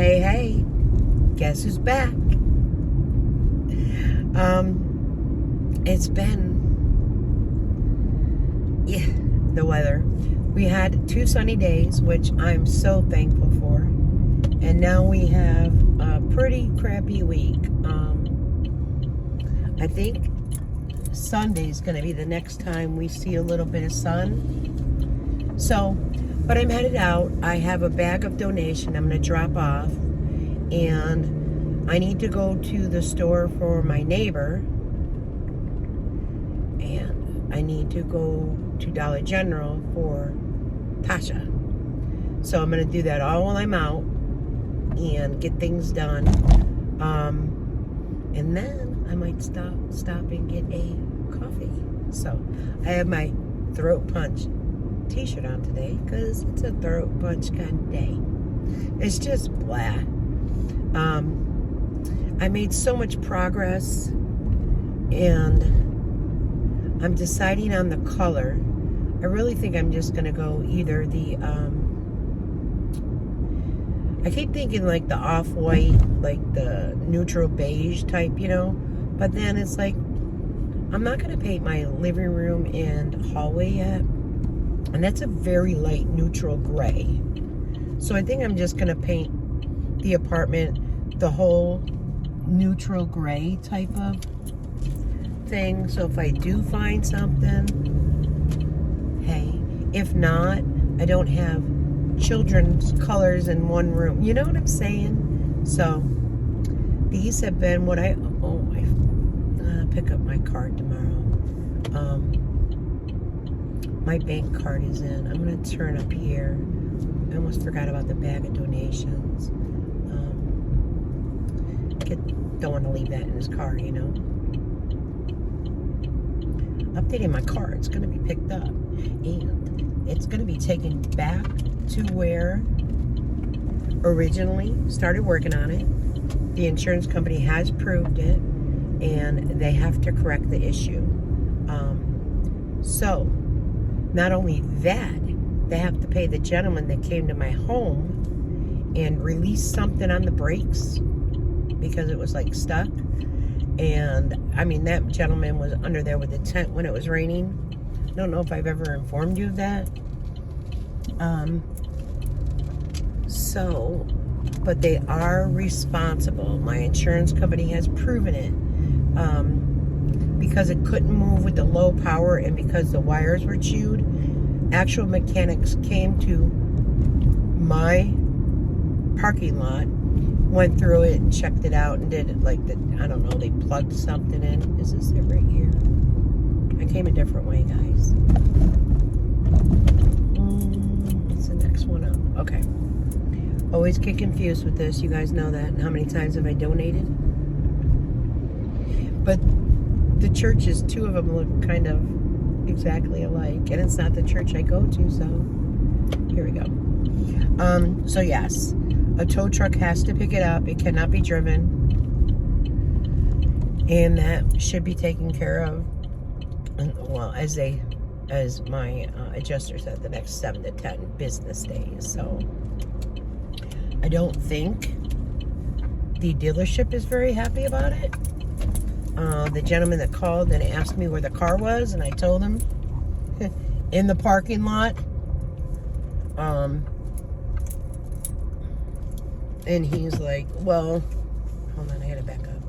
Hey, hey, guess who's back? It's been, the weather. We had 2 sunny days, which I'm so thankful for. And now we have a pretty crappy week. I think Sunday's going to be the next time we see a little bit of sun. So, but I'm headed out. I have a bag of donation I'm going to drop off. And I need to go to the store for my neighbor. And I need to go to Dollar General for Tasha. So I'm going to do that all while I'm out and get things done. And then I might stop and get a coffee. So I have my throat punch t-shirt on today because it's a throat punch kind of day. It's just blah. I made so much progress and I'm deciding on the color. I really think I'm just gonna go either the I keep thinking like the off-white, like the neutral beige type, you know, but then it's like I'm not gonna paint my living room and hallway yet, and that's a very light neutral gray. So I think I'm just gonna paint the apartment the whole neutral gray type of thing. So if I do find something, hey, if not, I don't have children's colors in one room. You know what I'm saying? So these have been what I pick up my card tomorrow. My bank card is in. I'm gonna turn up here. I almost forgot about the bag of donations. Don't want to leave that in his car, you know. Updating my car, it's going to be picked up and it's going to be taken back to where originally started working on it. The insurance company has proved it and they have to correct the issue. So not only that, they have to pay the gentleman that came to my home and released something on the brakes because it was like stuck. And I mean, that gentleman was under there with a tent when it was raining. I don't know if I've ever informed you of that. But they are responsible. My insurance company has proven it. Because it couldn't move with the low power and because the wires were chewed, actual mechanics came to my parking lot, went through it and checked it out and did it like the, I don't know, they plugged something in. Is this it right here? I came a different way, guys. What's the next one up? Okay. Always get confused with this. You guys know that. And how many times have I donated? But the churches, 2 of them look kind of exactly alike. And it's not the church I go to, so here we go. So yes. A tow truck has to pick it up. It cannot be driven. And that should be taken care of, well, as my adjuster said, the next 7 to 10 business days. So I don't think the dealership is very happy about it. The gentleman that called and asked me where the car was, and I told him in the parking lot. And he's like, well, hold on, I gotta back up.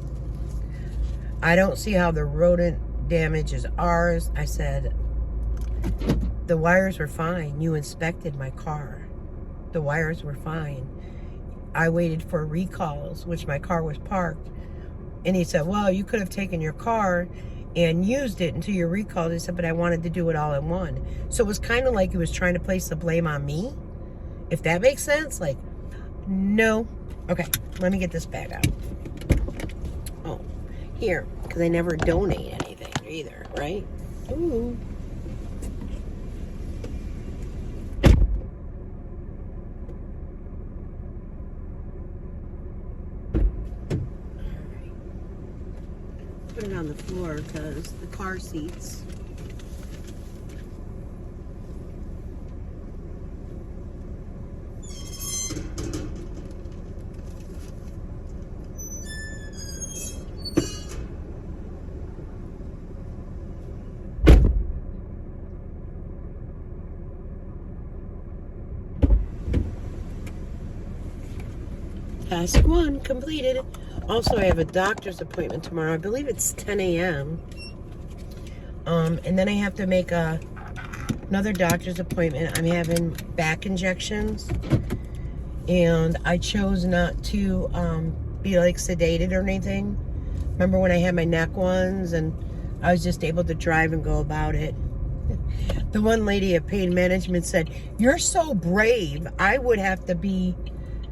I don't see how the rodent damage is ours. I said, the wires were fine. You inspected my car. The wires were fine. I waited for recalls, which my car was parked. And he said, well, you could have taken your car and used it until your recall. He said, but I wanted to do it all in one. So it was kind of like he was trying to place the blame on me. If that makes sense, like, no. Okay, let me get this bag out. Oh, here, because I never donate anything either, right? Ooh. Alright. Put it on the floor because the car seats. Task 1 completed. Also, I have a doctor's appointment tomorrow. I believe it's 10 a.m. And then I have to make another doctor's appointment. I'm having back injections. And I chose not to be like sedated or anything. Remember when I had my neck ones and I was just able to drive and go about it? The one lady at pain management said, "You're so brave. I would have to be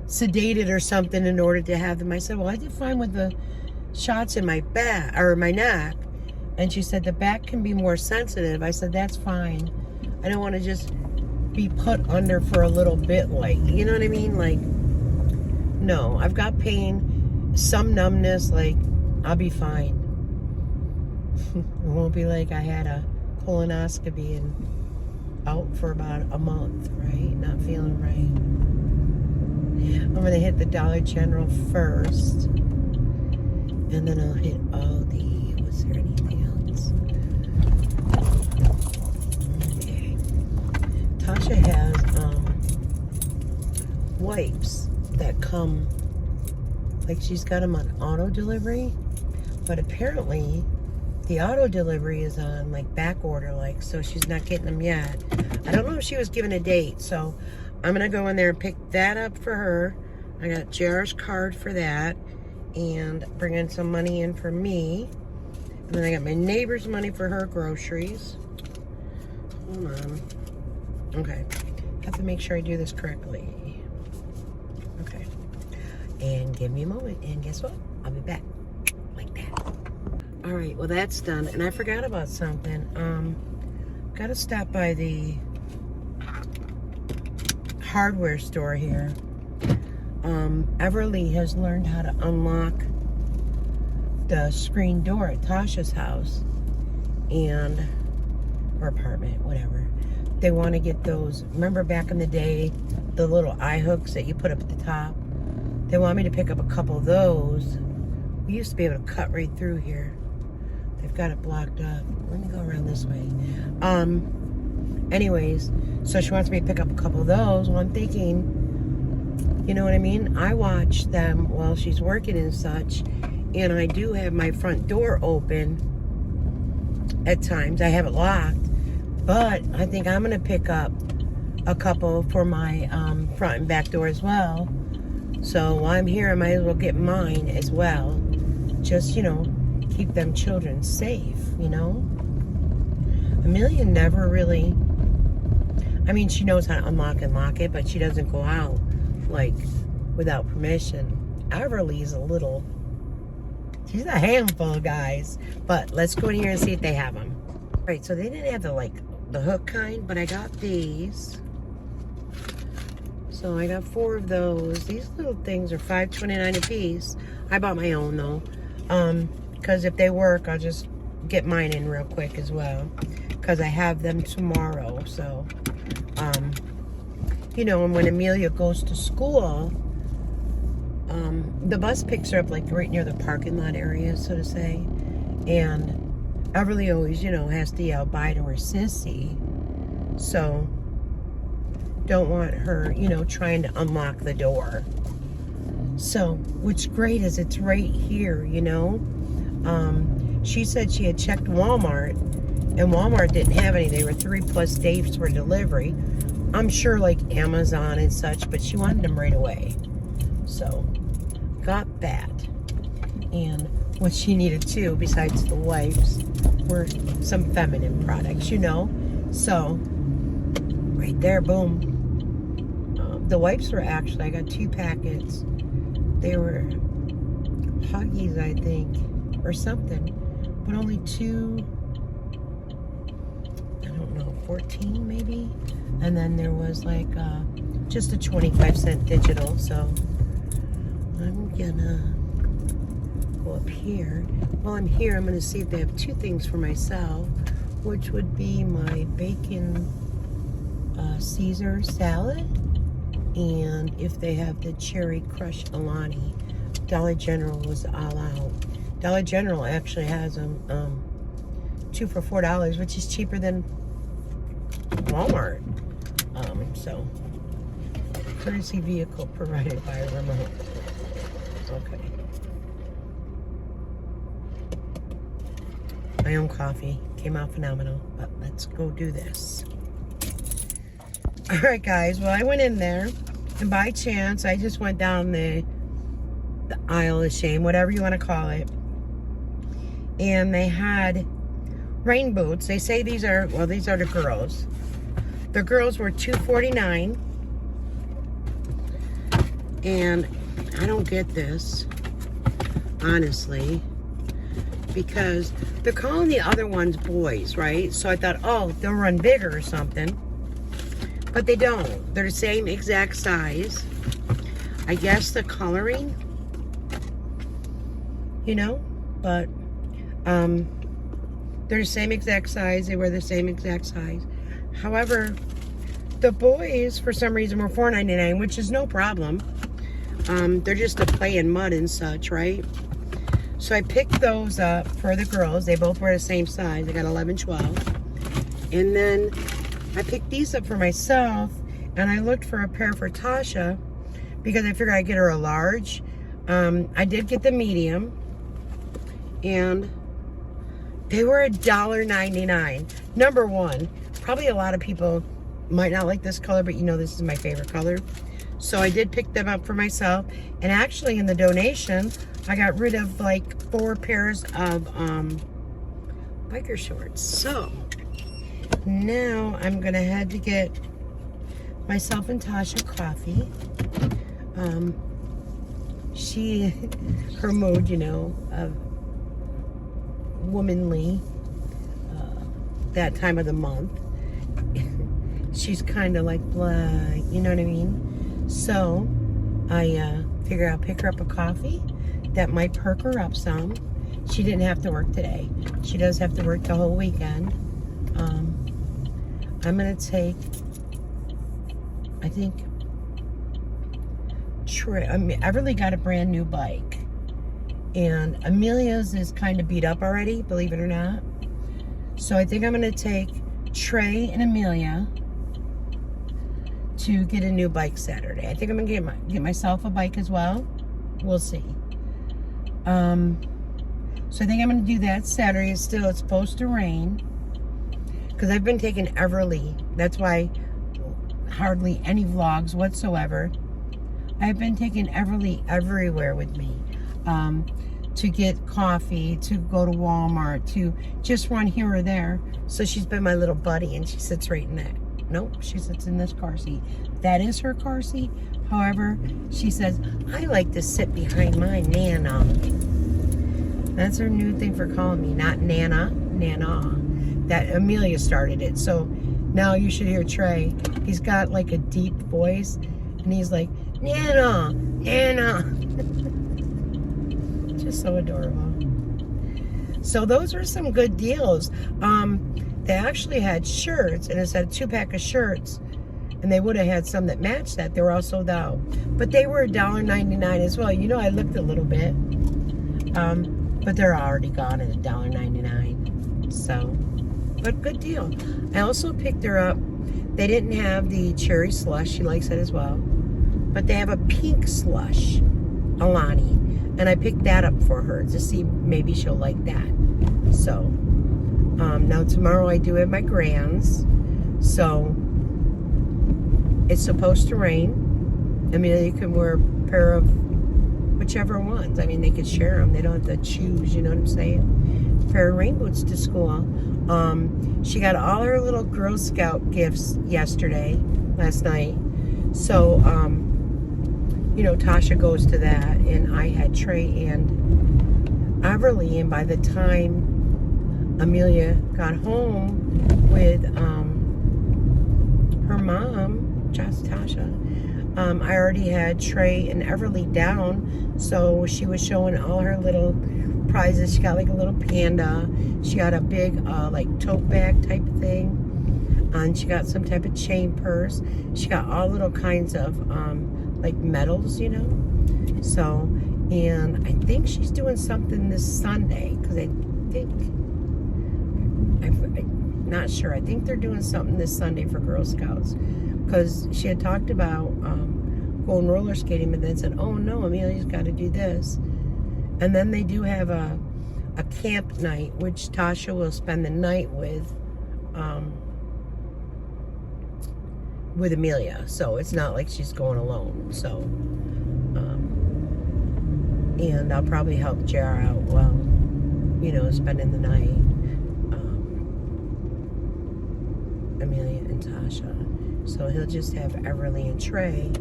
sedated or something in order to have them." I said, "Well, I did fine with the shots in my back or my neck." And she said, "The back can be more sensitive." I said, "That's fine. I don't want to just be put under for a little bit, like, you know what I mean? Like, no, I've got pain, some numbness, like, I'll be fine." It won't be like I had a colonoscopy and out for about a month, right? Not feeling right. I'm gonna hit the Dollar General first, and then I'll hit Aldi. Was there anything else? Okay. Tasha has wipes that come, like she's got them on auto delivery, but apparently the auto delivery is on like back order, like, so she's not getting them yet. I don't know if she was given a date, so I'm gonna go in there and pick that up for her. I got JR's card for that, and bring in some money in for me. And then I got my neighbor's money for her groceries. Hold on. Okay. Have to make sure I do this correctly. Okay. And give me a moment, and guess what? I'll be back. Like that. All right, well, that's done. And I forgot about something. Gotta stop by the hardware store here. Everly has learned how to unlock the screen door at Tasha's house and or apartment, whatever. They want to get those. Remember back in the day, the little eye hooks that you put up at the top? They want me to pick up a couple of those. We used to be able to cut right through here. They've got it blocked up. Let me go around this way. Anyways, so she wants me to pick up a couple of those. Well, I'm thinking, you know what I mean? I watch them while she's working and such, and I do have my front door open at times. I have it locked, but I think I'm going to pick up a couple for my front and back door as well. So while I'm here, I might as well get mine as well. Just, you know, keep them children safe, you know? Amelia never really, I mean, she knows how to unlock and lock it, but she doesn't go out, like, without permission. Everly's a little, she's a handful, guys. But let's go in here and see if they have them. All right, so they didn't have the, like, the hook kind, but I got these. So I got 4 of those. These little things are $5.29 a piece. I bought my own, though. Because if they work, I'll just get mine in real quick as well. Because I have them tomorrow. So, you know, and when Amelia goes to school, the bus picks her up, like, right near the parking lot area, so to say. And Everly always, you know, has to yell bye to her sissy. So, don't want her, you know, trying to unlock the door. So, what's great is it's right here, you know. She said she had checked Walmart, and Walmart didn't have any. They were 3+ days for delivery. I'm sure like Amazon and such, but she wanted them right away. So, got that. And what she needed too, besides the wipes, were some feminine products, you know. So, right there, boom. The wipes were actually, I got 2 packets. They were Huggies, I think, or something, but only 2, I don't know, 14 maybe. And then there was like just a 25-cent digital. So I'm gonna go up here. While I'm here, I'm gonna see if they have 2 things for myself, which would be my bacon Caesar salad, and if they have the cherry crush Alani. Dollar General was all out. Dollar General actually has them 2 for $4, which is cheaper than Walmart. So, courtesy vehicle provided by a remote. Okay. My own coffee came out phenomenal, but let's go do this. All right, guys. Well, I went in there, and by chance, I just went down the aisle of shame, whatever you want to call it, and they had rain boots. They say these are the girls. The girls were $2.49, and I don't get this, honestly, because they're calling the other ones boys, right? So I thought, oh, they'll run bigger or something, but they don't. They're the same exact size. I guess the coloring, you know, but they're the same exact size. They wear the same exact size. However, the boys, for some reason, were $4.99, which is no problem. They're just to play in mud and such, right? So I picked those up for the girls. They both were the same size. I got 11, 12. And then I picked these up for myself, and I looked for a pair for Tasha because I figured I'd get her a large. I did get the medium, and they were $1.99. Number one, probably a lot of people might not like this color, but you know this is my favorite color. So I did pick them up for myself. And actually in the donation, I got rid of like 4 pairs of biker shorts. So now I'm gonna head to get myself and Tasha coffee. Her mood, you know, of womanly, that time of the month. She's kind of like blah, you know what I mean? So I figure I'll pick her up a coffee that might perk her up some. She didn't have to work today. She does have to work the whole weekend. I'm gonna take, I think, Everly got a brand new bike, and Amelia's is kind of beat up already, believe it or not. So I think I'm gonna take Trey and Amelia to get a new bike Saturday. I think I'm gonna get myself a bike as well. We'll see. So I think I'm gonna do that Saturday. It's supposed to rain, because I've been taking Everly. That's why hardly any vlogs whatsoever. I've been taking Everly everywhere with me, to get coffee, to go to Walmart, to just run here or there. So she's been my little buddy, and she sits right in that. Nope, she sits in this car seat. That is her car seat. However, she says, I like to sit behind my Nana. That's her new thing for calling me, not Nana, Nana. That Amelia started it. So now you should hear Trey. He's got like a deep voice, and he's like, Nana, Nana. Just so adorable. So those were some good deals. They actually had shirts, and it said a 2-pack of shirts, and they would have had some that matched that. They were all sold out, but they were $1.99 as well. You know, I looked a little bit, but they're already gone at $1.99. So, but good deal. I also picked her up. They didn't have the cherry slush. She likes it as well, but they have a pink slush, Alani, and I picked that up for her to see maybe she'll like that. So. Now tomorrow I do have my grands, so it's supposed to rain. Amelia can wear a pair of whichever ones. I mean, they could share them. They don't have to choose, you know what I'm saying? A pair of rain boots to school. She got all her little Girl Scout gifts last night. So, you know, Tasha goes to that, and I had Trey and Everly, and by the time Amelia got home with her mom, just Tasha, I already had Trey and Everly down, so she was showing all her little prizes. She got like a little panda. She got a big like tote bag type of thing, and she got some type of chain purse. She got all little kinds of like medals, you know. So, and I think she's doing something this Sunday, because I'm not sure. I think they're doing something this Sunday for Girl Scouts, because she had talked about going roller skating, but then said, oh no, Amelia's got to do this. And then they do have a camp night, which Tasha will spend the night with Amelia. So it's not like she's going alone. So, and I'll probably help JR out while, you know, spending the night. Amelia and Tasha. So he'll just have Everly and Trey.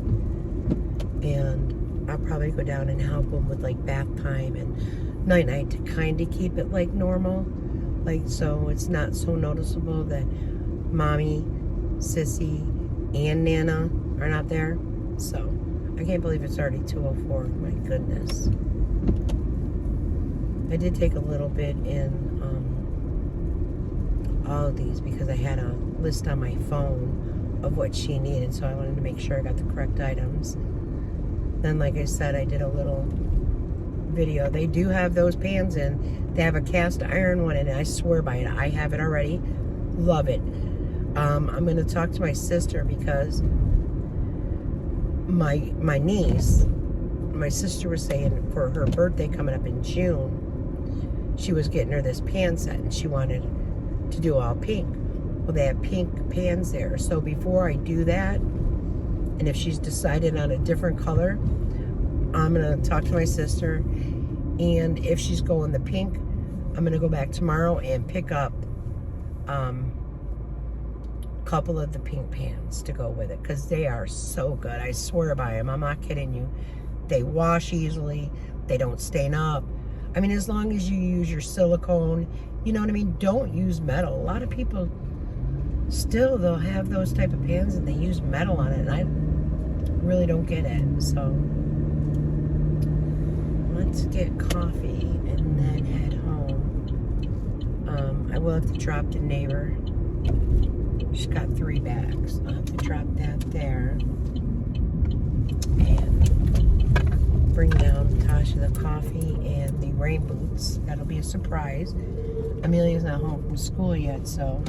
And I'll probably go down and help him with like bath time and night-night to kind of keep it like normal. Like, so it's not so noticeable that Mommy, Sissy, and Nana are not there. So I can't believe it's already 2:04. My goodness. I did take a little bit in all of these because I had a list on my phone of what she needed, so I wanted to make sure I got the correct items. Then, like I said, I did a little video. They do have those pans in. They have a cast iron one, and I swear by it. I have it already. Love it. I'm going to talk to my sister because my niece, my sister was saying for her birthday coming up in June, she was getting her this pan set, and she wanted to do all pink. Well, they have pink pans there. So before I do that, and if she's decided on a different color, I'm going to talk to my sister. And if she's going the pink, I'm going to go back tomorrow and pick up a couple of the pink pans to go with it. Because they are so good. I swear by them. I'm not kidding you. They wash easily. They don't stain up. I mean, as long as you use your silicone, you know what I mean? Don't use metal. A lot of people still, they'll have those type of pans and they use metal on it, and I really don't get it. So let's get coffee and then head home. I will have to drop the neighbor. She's got 3 bags. I'll have to drop that there and bring down Tasha the coffee and the rain boots. That'll be a surprise. Amelia's not home from school yet, so.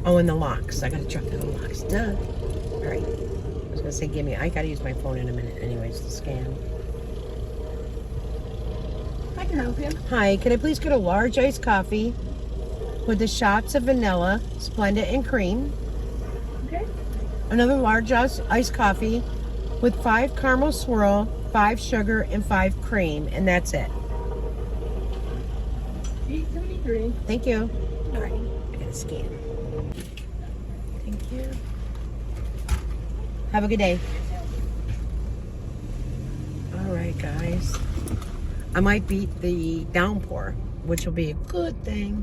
Oh, and the locks. I gotta drop down the locks. Duh. All right. I was gonna say, I gotta use my phone in a minute anyways to scan. I can help you. Hi, can I please get a large iced coffee with the shots of vanilla, Splenda, and cream? Okay. Another large iced coffee with 5 caramel swirl, 5 sugar, and 5 cream, and that's it. 873. Thank you. All right, I gotta scan. Thank you. Have a good day. All right, guys. I might beat the downpour, which will be a good thing.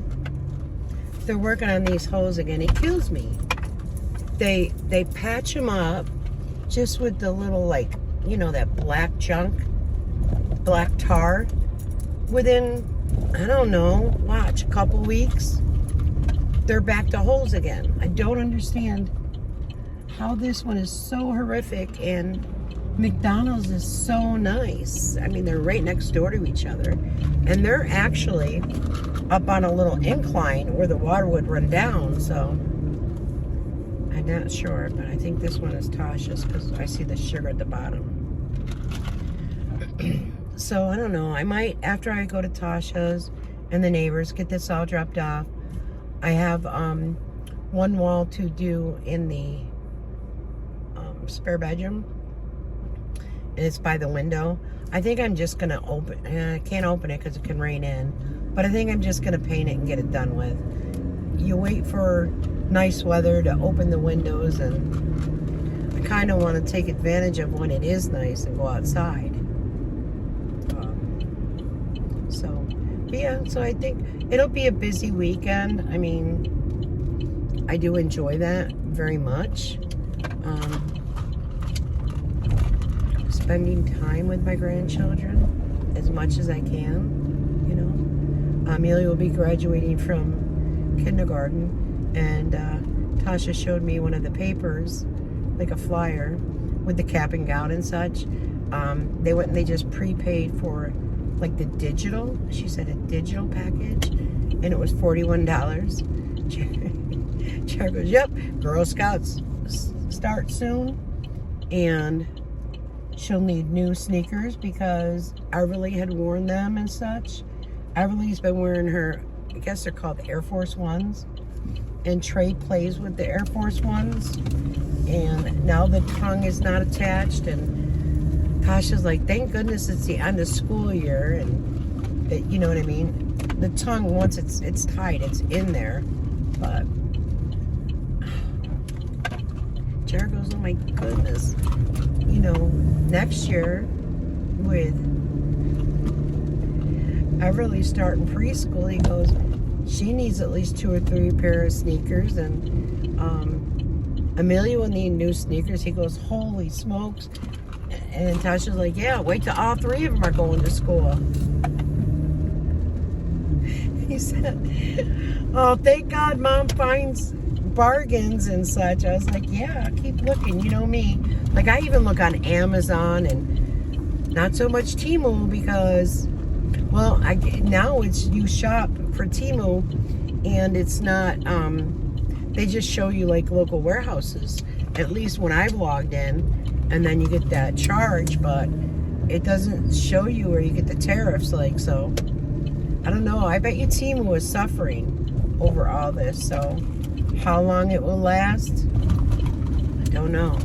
They're working on these holes again. It kills me. They patch them up just with the little, like, you know, that black junk, black tar. Within, I don't know, watch, a couple weeks, they're back to holes again. I don't understand how this one is so horrific and McDonald's is so nice. I mean, they're right next door to each other. And they're actually up on a little incline where the water would run down, so I'm not sure, but I think this one is Tasha's because I see the sugar at the bottom. So, I don't know. I might, after I go to Tasha's and the neighbors, get this all dropped off. I have one wall to do in the spare bedroom. And it's by the window. I think I'm just going to open, I can't open it because it can rain in, but I think I'm just going to paint it and get it done with. You wait for nice weather to open the windows, and I kind of want to take advantage of when it is nice and go outside. But yeah, so I think it'll be a busy weekend. I mean, I do enjoy that very much. Spending time with my grandchildren as much as I can, you know. Amelia will be graduating from kindergarten, and Tasha showed me one of the papers, like a flyer with the cap and gown and such. They went and they just prepaid for like the digital, she said a digital package, and it was $41. Char goes, yep, Girl Scouts start soon. and she'll need new sneakers because Everly had worn them and such. Everly's been wearing her, I guess they're called Air Force Ones, and Trey plays with the Air Force Ones, and now the tongue is not attached, and Tasha's like, thank goodness it's the end of school year, and it, you know what I mean? The tongue, once it's tight, it's in there, but Jared goes, oh my goodness, you know, next year with Everly starting preschool, he goes, she needs at least 2 or 3 pair of sneakers, and Amelia will need new sneakers. He goes, holy smokes. And Tasha's like, yeah, wait till all 3 of them are going to school. He said, oh, thank God Mom finds bargains and such. I was like, yeah, keep looking, you know me. Like, I even look on Amazon and not so much Temu because, well, now it's you shop for Temu and it's not, they just show you like local warehouses, at least when I've logged in, and then you get that charge, but it doesn't show you where you get the tariffs, like, so I don't know. I bet you Temu is suffering over all this, so how long it will last, I don't know.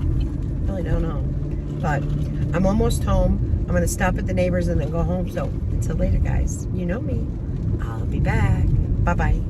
Really don't know. But I'm almost home. I'm going to stop at the neighbors and then go home. So until later, guys. You know me. I'll be back. Bye-bye.